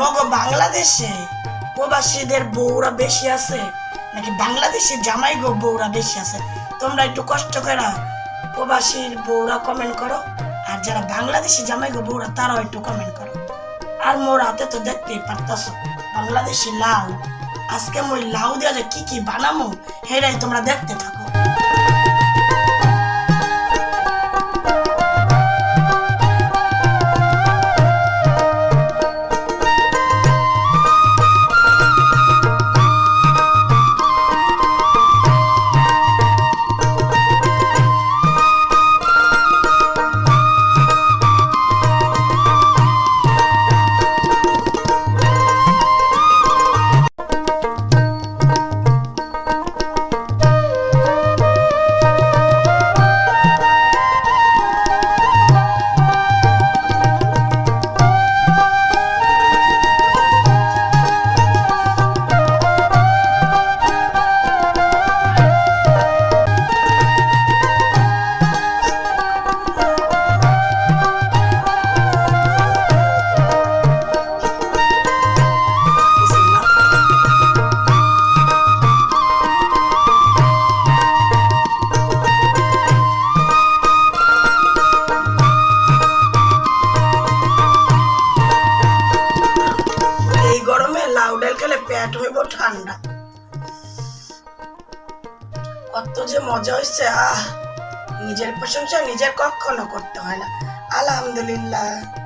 আমগো বাংলাদেশে প্রবাসীদের বউরা বেশি আছে নাকি বাংলাদেশি জামাই গো বউরা বেশি আছে? তোমরা একটু কষ্ট করে প্রবাসীর বউরা কমেন্ট করো, আর যারা বাংলাদেশি জামাই গো বউরা তারাও একটু কমেন্ট করো। আর মোর হাতে তো দেখতেই পারতাছো বাংলাদেশি লাউ। আজকে মই লাউ দিয়ে যে কি কি বানামো সেটাই তোমরা দেখতে থাকো। লাউ ডাল খেলে পেট হইব ঠান্ডা। কত যে মজা হয়েছে, নিজের প্রশংসা নিজের কখনো করতে হয় না। আলহামদুলিল্লাহ।